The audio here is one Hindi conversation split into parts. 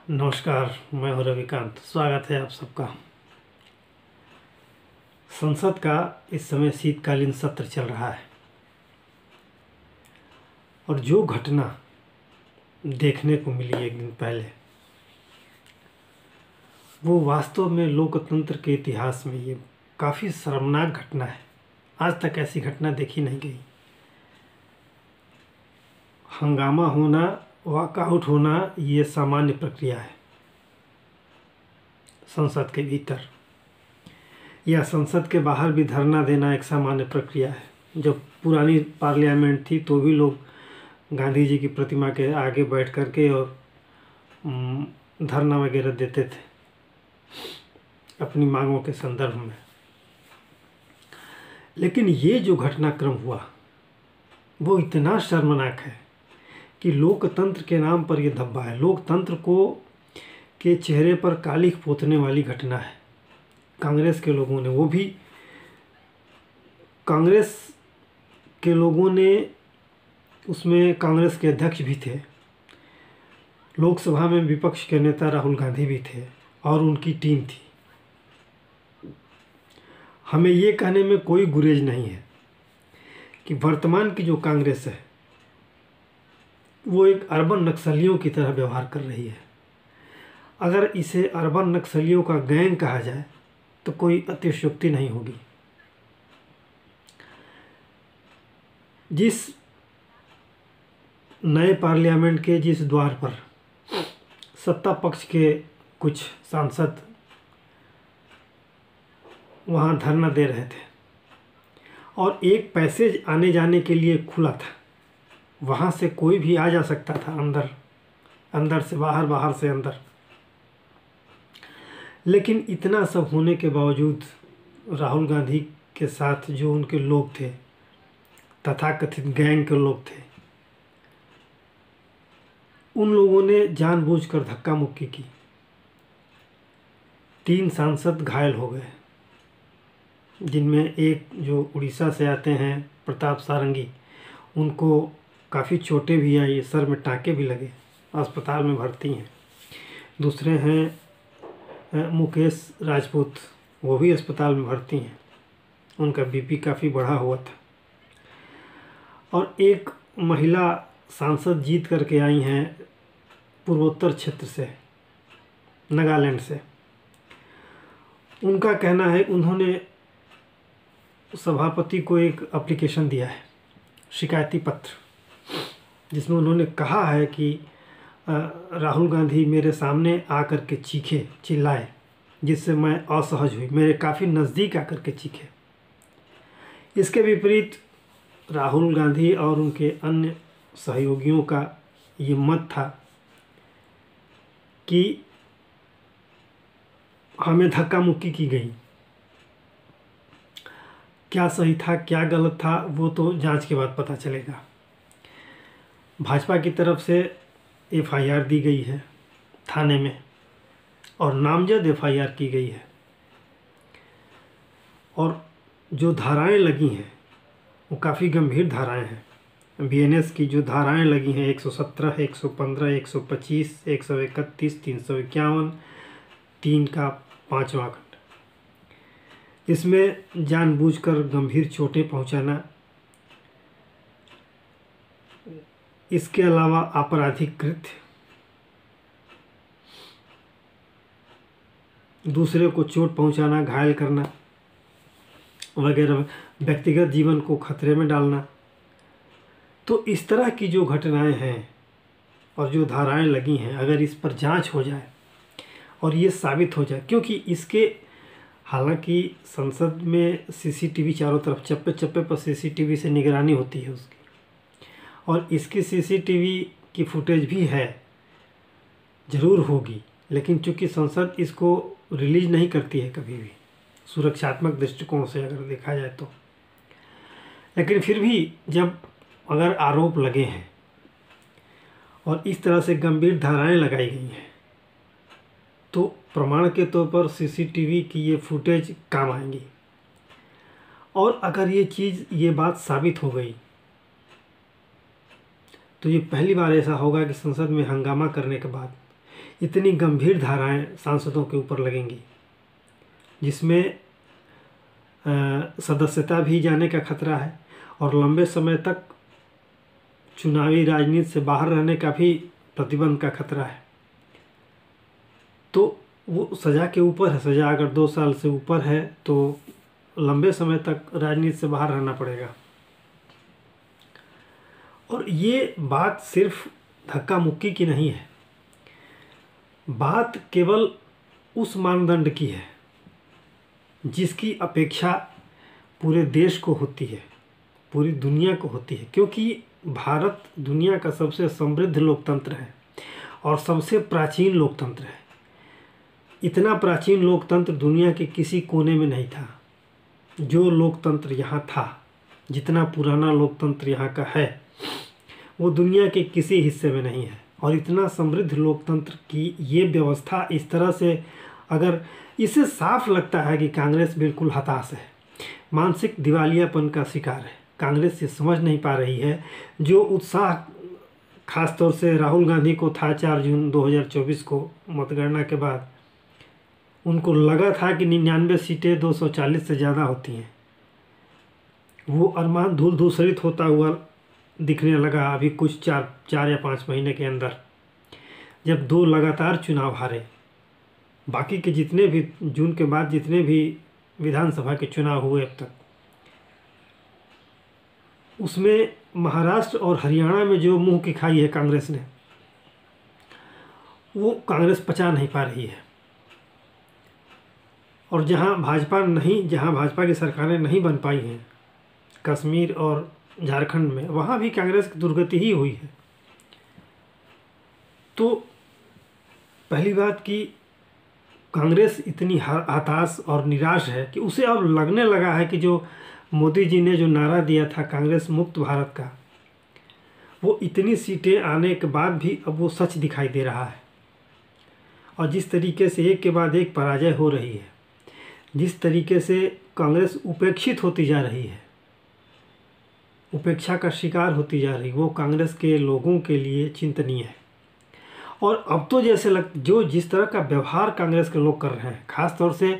नमस्कार, मैं हूं रविकांत। स्वागत है आप सबका। संसद का इस समय शीतकालीन सत्र चल रहा है और जो घटना देखने को मिली एक दिन पहले, वो वास्तव में लोकतंत्र के इतिहास में ये काफ़ी शर्मनाक घटना है। आज तक ऐसी घटना देखी नहीं गई। हंगामा होना, वॉकआउट होना, ये सामान्य प्रक्रिया है संसद के भीतर, या संसद के बाहर भी धरना देना एक सामान्य प्रक्रिया है। जब पुरानी पार्लियामेंट थी तो भी लोग गांधी जी की प्रतिमा के आगे बैठ कर के और धरना वगैरह देते थे अपनी मांगों के संदर्भ में। लेकिन ये जो घटनाक्रम हुआ वो इतना शर्मनाक है कि लोकतंत्र के नाम पर यह धब्बा है। लोकतंत्र को के चेहरे पर कालिख पोतने वाली घटना है। कांग्रेस के लोगों ने, वो भी कांग्रेस के लोगों ने, उसमें कांग्रेस के अध्यक्ष भी थे, लोकसभा में विपक्ष के नेता राहुल गांधी भी थे और उनकी टीम थी। हमें ये कहने में कोई गुरेज नहीं है कि वर्तमान की जो कांग्रेस है वो एक अर्बन नक्सलियों की तरह व्यवहार कर रही है। अगर इसे अर्बन नक्सलियों का गैंग कहा जाए तो कोई अतिशयोक्ति नहीं होगी। जिस नए पार्लियामेंट के जिस द्वार पर सत्ता पक्ष के कुछ सांसद वहाँ धरना दे रहे थे और एक पैसेज आने जाने के लिए खुला था, वहाँ से कोई भी आ जा सकता था, अंदर अंदर से बाहर, बाहर से अंदर। लेकिन इतना सब होने के बावजूद राहुल गांधी के साथ जो उनके लोग थे, तथाकथित गैंग के लोग थे, उन लोगों ने जानबूझकर धक्का मुक्की की। 3 सांसद घायल हो गए, जिनमें एक जो उड़ीसा से आते हैं, प्रताप सारंगी, उनको काफ़ी चोटें भी आई, सर में टाँके भी लगे, अस्पताल में भर्ती हैं। दूसरे हैं मुकेश राजपूत, वो भी अस्पताल में भर्ती हैं, उनका बीपी काफ़ी बढ़ा हुआ था। और एक महिला सांसद जीत करके आई हैं पूर्वोत्तर क्षेत्र से, नागालैंड से। उनका कहना है, उन्होंने सभापति को एक एप्लीकेशन दिया है, शिकायती पत्र, जिसमें उन्होंने कहा है कि राहुल गांधी मेरे सामने आकर के चीखे, चिल्लाए, जिससे मैं असहज हुई, मेरे काफ़ी नज़दीक आकर के चीखे। इसके विपरीत राहुल गांधी और उनके अन्य सहयोगियों का ये मत था कि हमें धक्का मुक्की की गई। क्या सही था, क्या गलत था, वो तो जांच के बाद पता चलेगा। भाजपा की तरफ से एफआईआर दी गई है थाने में और नामजद एफआईआर की गई है, और जो धाराएं लगी हैं वो काफ़ी गंभीर धाराएं हैं। बीएनएस की जो धाराएं लगी हैं 117, 115, 125, 131, 351, 3 का 5वां खंड, इसमें जानबूझकर गंभीर चोटें पहुंचाना, इसके अलावा आपराधिक कृत्य, दूसरे को चोट पहुंचाना, घायल करना वगैरह, व्यक्तिगत जीवन को खतरे में डालना। तो इस तरह की जो घटनाएं हैं और जो धाराएं लगी हैं, अगर इस पर जांच हो जाए और ये साबित हो जाए, क्योंकि इसके, हालांकि संसद में सीसीटीवी चारों तरफ, चप्पे चप्पे पर सीसीटीवी से निगरानी होती है उसकी, और इसकी सीसीटीवी की फुटेज भी है, ज़रूर होगी, लेकिन चूंकि संसद इसको रिलीज नहीं करती है कभी भी, सुरक्षात्मक दृष्टिकोण से अगर देखा जाए तो। लेकिन फिर भी जब अगर आरोप लगे हैं और इस तरह से गंभीर धाराएं लगाई गई हैं, तो प्रमाण के तौर पर सीसीटीवी की ये फुटेज काम आएंगी। और अगर ये बात साबित हो गई तो ये पहली बार ऐसा होगा कि संसद में हंगामा करने के बाद इतनी गंभीर धाराएं सांसदों के ऊपर लगेंगी, जिसमें सदस्यता भी जाने का खतरा है और लंबे समय तक चुनावी राजनीति से बाहर रहने का भी प्रतिबंध का खतरा है। तो वो सज़ा के ऊपर है। सज़ा अगर 2 साल से ऊपर है तो लंबे समय तक राजनीति से बाहर रहना पड़ेगा। और ये बात सिर्फ धक्का मुक्की की नहीं है, बात केवल उस मानदंड की है जिसकी अपेक्षा पूरे देश को होती है, पूरी दुनिया को होती है। क्योंकि भारत दुनिया का सबसे समृद्ध लोकतंत्र है और सबसे प्राचीन लोकतंत्र है। इतना प्राचीन लोकतंत्र दुनिया के किसी कोने में नहीं था। जो लोकतंत्र यहाँ था, जितना पुराना लोकतंत्र यहाँ का है, वो दुनिया के किसी हिस्से में नहीं है। और इतना समृद्ध लोकतंत्र की ये व्यवस्था इस तरह से, अगर इससे साफ लगता है कि कांग्रेस बिल्कुल हताश है, मानसिक दिवालियापन का शिकार है। कांग्रेस ये समझ नहीं पा रही है। जो उत्साह खास तौर से राहुल गांधी को था 4 जून 2024 को मतगणना के बाद, उनको लगा था कि 99 सीटें 240 से ज़्यादा होती हैं, वो अरमान धूल धूसरित होता हुआ दिखने लगा अभी कुछ 4 या 5 महीने के अंदर, जब 2 लगातार चुनाव हारे। बाकी के जितने भी जून के बाद जितने भी विधानसभा के चुनाव हुए अब तक, उसमें महाराष्ट्र और हरियाणा में जो मुंह की खाई है कांग्रेस ने, वो कांग्रेस पचा नहीं पा रही है। और जहां भाजपा की सरकारें नहीं बन पाई हैं, कश्मीर और झारखंड में, वहाँ भी कांग्रेस की दुर्गति ही हुई है। तो पहली बात कि कांग्रेस इतनी हताश और निराश है कि उसे अब लगने लगा है कि जो मोदी जी ने जो नारा दिया था कांग्रेस मुक्त भारत का, वो इतनी सीटें आने के बाद भी अब वो सच दिखाई दे रहा है। और जिस तरीके से एक के बाद एक पराजय हो रही है, जिस तरीके से कांग्रेस उपेक्षित होती जा रही है, उपेक्षा का शिकार होती जा रही, वो कांग्रेस के लोगों के लिए चिंतनीय है। और अब तो जैसे जिस तरह का व्यवहार कांग्रेस के लोग कर रहे हैं, ख़ास तौर से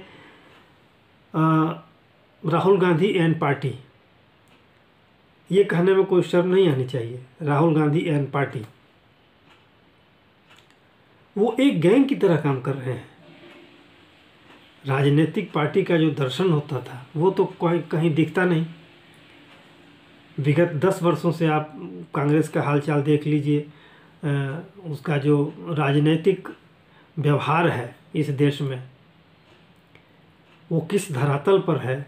राहुल गांधी एंड पार्टी, ये कहने में कोई शर्म नहीं आनी चाहिए, राहुल गांधी एंड पार्टी, वो एक गैंग की तरह काम कर रहे हैं। राजनीतिक पार्टी का जो दर्शन होता था वो तो कहीं दिखता नहीं। विगत 10 वर्षों से आप कांग्रेस का हालचाल देख लीजिए, उसका जो राजनीतिक व्यवहार है इस देश में, वो किस धरातल पर है,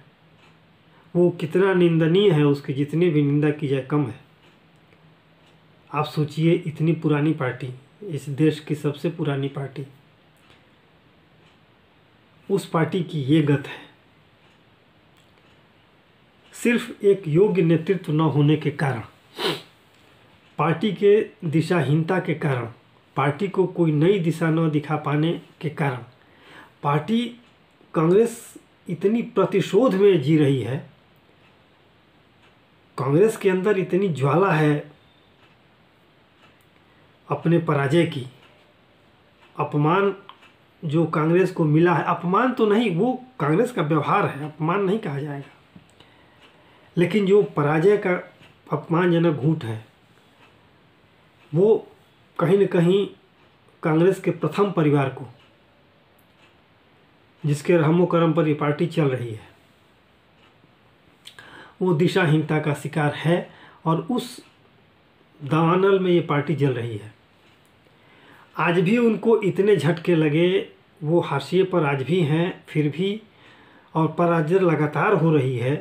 वो कितना निंदनीय है, उसकी जितनी भी निंदा की जाए कम है। आप सोचिए, इतनी पुरानी पार्टी, इस देश की सबसे पुरानी पार्टी, उस पार्टी की ये गत है। सिर्फ एक योग्य नेतृत्व न होने के कारण, पार्टी के दिशाहीनता के कारण, पार्टी को कोई नई दिशा न दिखा पाने के कारण, पार्टी कांग्रेस इतनी प्रतिशोध में जी रही है। कांग्रेस के अंदर इतनी ज्वाला है अपने पराजय की। अपमान जो कांग्रेस को मिला है, अपमान तो नहीं, वो कांग्रेस का व्यवहार है, अपमान नहीं कहा जाएगा, लेकिन जो पराजय का अपमानजनक घूंट है, वो कहीं न कहीं कांग्रेस के प्रथम परिवार को, जिसके रहमो करम पर ये पार्टी चल रही है, वो दिशाहीनता का शिकार है और उस दावानल में ये पार्टी जल रही है। आज भी उनको इतने झटके लगे, वो हाशिए पर आज भी हैं, फिर भी, और पराजय लगातार हो रही है,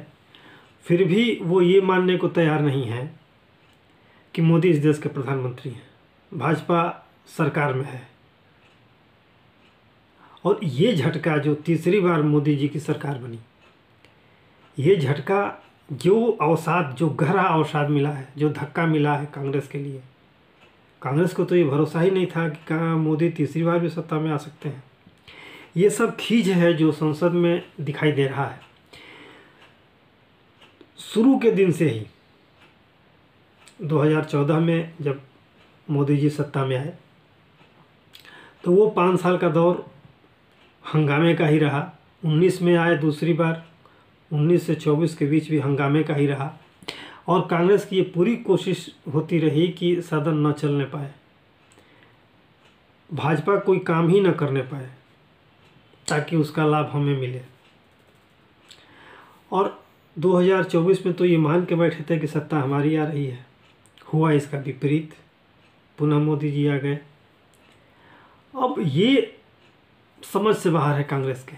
फिर भी वो ये मानने को तैयार नहीं है कि मोदी इस देश के प्रधानमंत्री हैं, भाजपा सरकार में है। और ये झटका जो तीसरी बार मोदी जी की सरकार बनी, ये झटका, जो अवसाद, जो गहरा अवसाद मिला है, जो धक्का मिला है कांग्रेस के लिए, कांग्रेस को तो ये भरोसा ही नहीं था कि कहाँ मोदी तीसरी बार भी सत्ता में आ सकते हैं। ये सब खींच है जो संसद में दिखाई दे रहा है। शुरू के दिन से ही 2014 में जब मोदी जी सत्ता में आए, तो वो 5 साल का दौर हंगामे का ही रहा। 19 में आए दूसरी बार, 19 से 24 के बीच भी हंगामे का ही रहा। और कांग्रेस की ये पूरी कोशिश होती रही कि सदन न चलने पाए, भाजपा कोई काम ही न करने पाए ताकि उसका लाभ हमें मिले। और 2024 में तो ये मान के बैठे थे कि सत्ता हमारी आ रही है। हुआ इसका विपरीत, पुनः मोदी जी आ गए। अब ये समझ से बाहर है कांग्रेस के,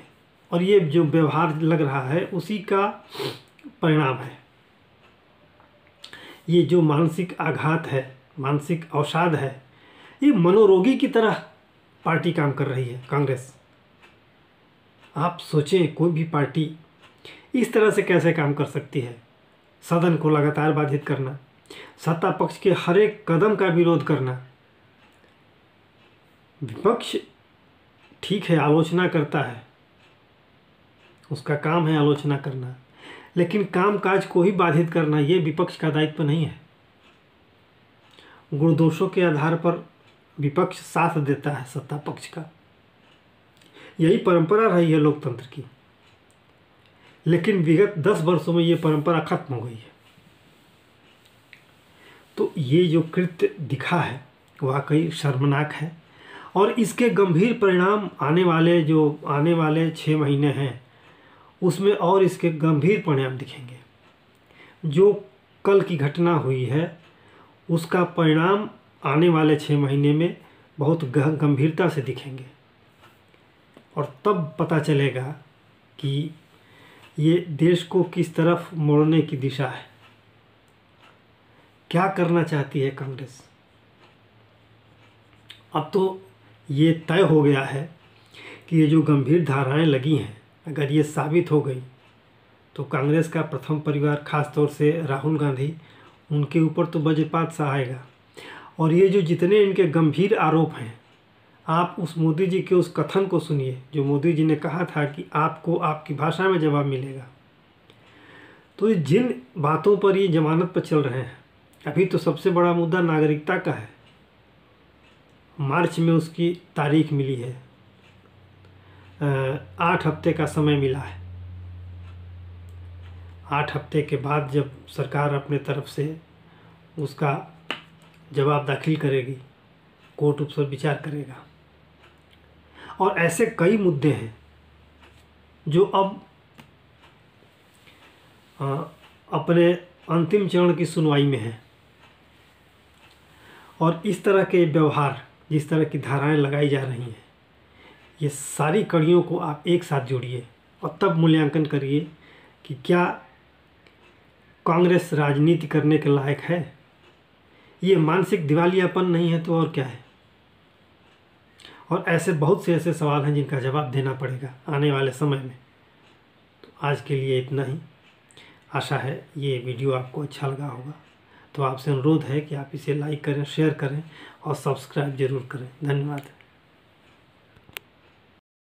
और ये जो व्यवहार लग रहा है उसी का परिणाम है। ये जो मानसिक आघात है, मानसिक अवसाद है, ये मनोरोगी की तरह पार्टी काम कर रही है कांग्रेस। आप सोचें, कोई भी पार्टी इस तरह से कैसे काम कर सकती है? सदन को लगातार बाधित करना, सत्ता पक्ष के हर एक कदम का विरोध करना। विपक्ष ठीक है, आलोचना करता है, उसका काम है आलोचना करना, लेकिन कामकाज को ही बाधित करना ये विपक्ष का दायित्व नहीं है। गुण दोषों के आधार पर विपक्ष साथ देता है सत्ता पक्ष का, यही परंपरा रही है लोकतंत्र की। लेकिन विगत 10 वर्षों में ये परंपरा खत्म हो गई है। तो ये जो कृत्य दिखा है वाकई शर्मनाक है, और इसके गंभीर परिणाम आने वाले 6 महीने हैं उसमें और इसके गंभीर परिणाम दिखेंगे। जो कल की घटना हुई है उसका परिणाम आने वाले 6 महीने में बहुत गंभीरता से दिखेंगे, और तब पता चलेगा कि ये देश को किस तरफ मोड़ने की दिशा है। क्या करना चाहती है कांग्रेस? अब तो ये तय हो गया है कि ये जो गंभीर धाराएं लगी हैं, अगर ये साबित हो गई तो कांग्रेस का प्रथम परिवार, खास तौर से राहुल गांधी, उनके ऊपर तो वज्रपात सा आएगा। और ये जो जितने इनके गंभीर आरोप हैं, आप उस मोदी जी के उस कथन को सुनिए जो मोदी जी ने कहा था कि आपको आपकी भाषा में जवाब मिलेगा। तो ये जिन बातों पर ये जमानत पर चल रहे हैं, अभी तो सबसे बड़ा मुद्दा नागरिकता का है। मार्च में उसकी तारीख मिली है, 8 हफ्ते का समय मिला है। 8 हफ्ते के बाद जब सरकार अपने तरफ से उसका जवाब दाखिल करेगी, कोर्ट उस पर विचार करेगा। और ऐसे कई मुद्दे हैं जो अब अपने अंतिम चरण की सुनवाई में हैं, और इस तरह के व्यवहार, जिस तरह की धाराएं लगाई जा रही हैं, ये सारी कड़ियों को आप एक साथ जोड़िए और तब मूल्यांकन करिए कि क्या कांग्रेस राजनीति करने के लायक है। ये मानसिक दिवालियापन नहीं है तो और क्या है? और ऐसे बहुत से ऐसे सवाल हैं जिनका जवाब देना पड़ेगा आने वाले समय में। तो आज के लिए इतना ही। आशा है ये वीडियो आपको अच्छा लगा होगा। तो आपसे अनुरोध है कि आप इसे लाइक करें, शेयर करें और सब्सक्राइब ज़रूर करें। धन्यवाद।